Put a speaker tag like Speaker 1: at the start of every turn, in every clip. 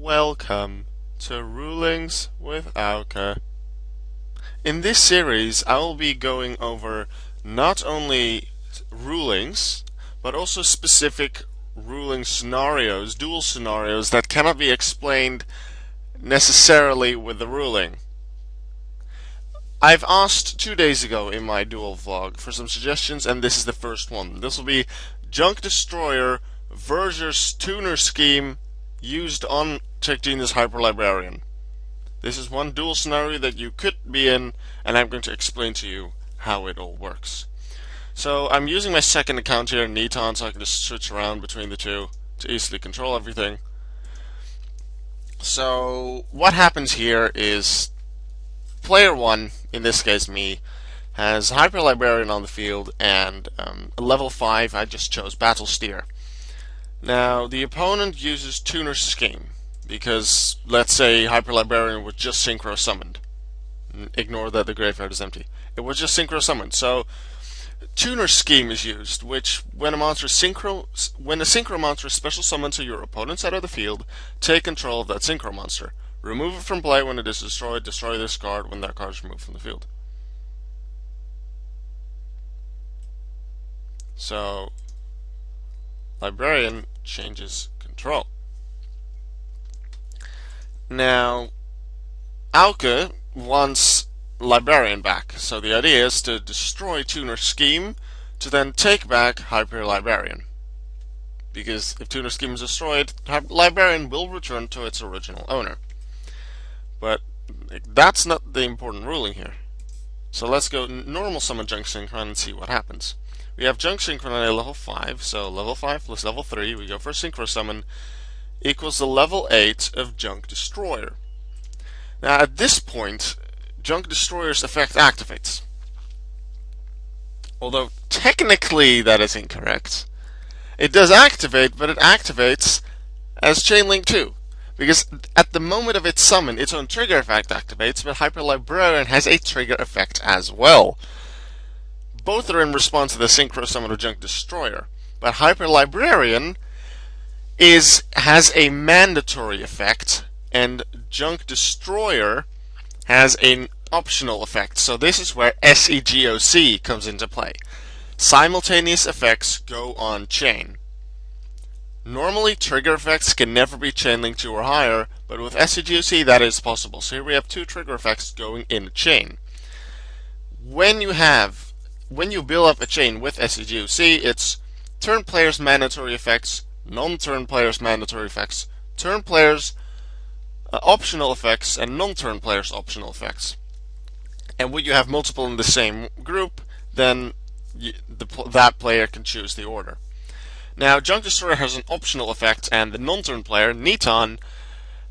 Speaker 1: Welcome to Rulings with Auke. In this series, I will be going over not only rulings, but also specific ruling scenarios, dual scenarios that cannot be explained necessarily with the ruling. I've asked 2 days ago in my dual vlog for some suggestions, and this is the first one. This will be Junk Destroyer versus Tuner Scheme used on Check Genius Hyper Librarian. This is one dual scenario that you could be in, and I'm going to explain to you how it all works. So I'm using my second account here, Neton, so I can just switch around between the two to easily control everything. So what happens here is player 1, in this case me, has Hyper Librarian on the field and level 5 I just chose Battle Steer. Now the opponent uses Tuner Scheme because let's say Hyper Librarian was just synchro summoned. Ignore that the graveyard is empty. It was just synchro summoned. So Tuner Scheme is used, which when a synchro monster is special summoned to your opponent's side of the field, take control of that synchro monster. Remove it from play when it is destroyed. Destroy this card when that card is removed from the field. So Librarian changes control. Now Auke wants Librarian back, so the idea is to destroy Tuner Scheme to then take back Hyper Librarian. Because if Tuner Scheme is destroyed, Librarian will return to its original owner. But that's not the important ruling here. So let's go normal summon Junk Synchron and see what happens. We have Junk Synchron at level 5, so level 5 plus level 3, we go for Synchro Summon, equals the level 8 of Junk Destroyer. Now at this point, Junk Destroyer's effect activates. Although technically that is incorrect. It does activate, but it activates as Chainlink 2. Because at the moment of its summon, its own trigger effect activates, but Hyper Librarian has a trigger effect as well. Both are in response to the Synchro Summon of Junk Destroyer. But Hyper Librarian has a mandatory effect, and Junk Destroyer has an optional effect. So this is where SEGOC comes into play. Simultaneous effects go on chain. Normally, trigger effects can never be chain-linked 2 or higher, but with SEGOC that is possible. So here we have 2 trigger effects going in a chain. When you build up a chain with SEGOC, it's turn players' mandatory effects, non-turn players' mandatory effects, turn players' optional effects, and non-turn players' optional effects. And when you have multiple in the same group, then that player can choose the order. Now, Junk Destroyer has an optional effect, and the non-turn player, Neton,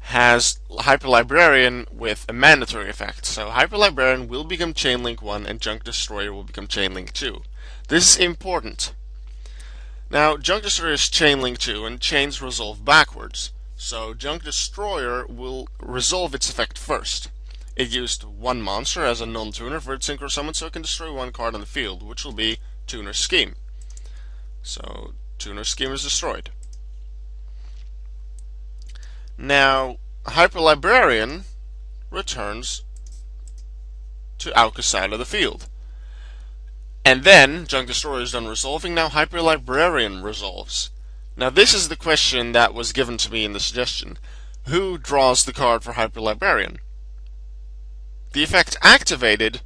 Speaker 1: has Hyper Librarian with a mandatory effect. So Hyper Librarian will become Chainlink 1, and Junk Destroyer will become Chainlink 2. This is important. Now, Junk Destroyer is Chainlink 2, and chains resolve backwards. So Junk Destroyer will resolve its effect first. It used one monster as a non-tuner for its synchro summon, so it can destroy one card on the field, which will be Tuner Scheme. So Tuner Scheme is destroyed. Now, Hyper Librarian returns to Auke's side of the field. And then, Junk Destroyer is done resolving, now Hyper Librarian resolves. Now this is the question that was given to me in the suggestion. Who draws the card for Hyper Librarian? The effect activated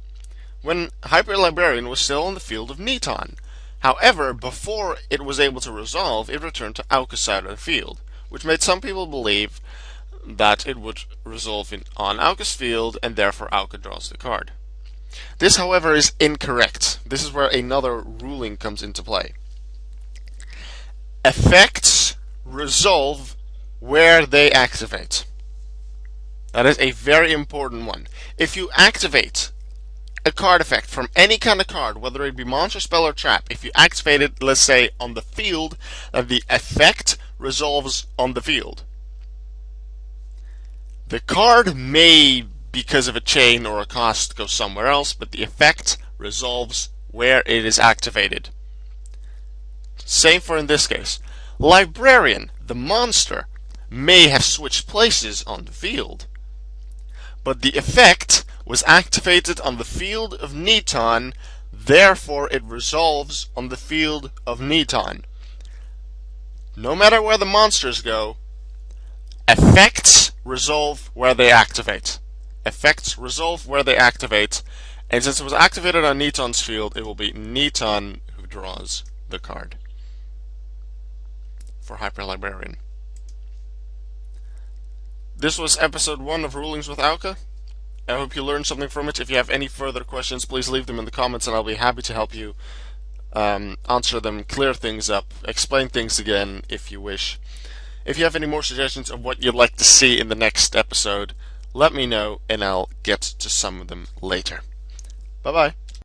Speaker 1: when Hyper Librarian was still on the field of Neton. However, before it was able to resolve, it returned to Auke's side of the field, which made some people believe that it would resolve on Auke's field, and therefore Auke draws the card. This, however, is incorrect. This is where another ruling comes into play. Effects resolve where they activate. That is a very important one. If you activate a card effect from any kind of card, whether it be monster, spell, or trap, if you activate it, let's say, on the field, then the effect resolves on the field. The card may, because of a chain or a cost, go somewhere else, but the effect resolves where it is activated. Same for in this case. Librarian, the monster, may have switched places on the field, but the effect was activated on the field of Neton, therefore it resolves on the field of Neton. No matter where the monsters go, effects resolve where they activate. Effects resolve where they activate, and since it was activated on Neton's field, it will be Neton who draws the card for Hyper Librarian. This was episode 1 of Rulings with Auke. I hope you learned something from it. If you have any further questions, please leave them in the comments and I'll be happy to help you answer them, clear things up, explain things again if you wish. If you have any more suggestions of what you'd like to see in the next episode, let me know and I'll get to some of them later. Bye bye.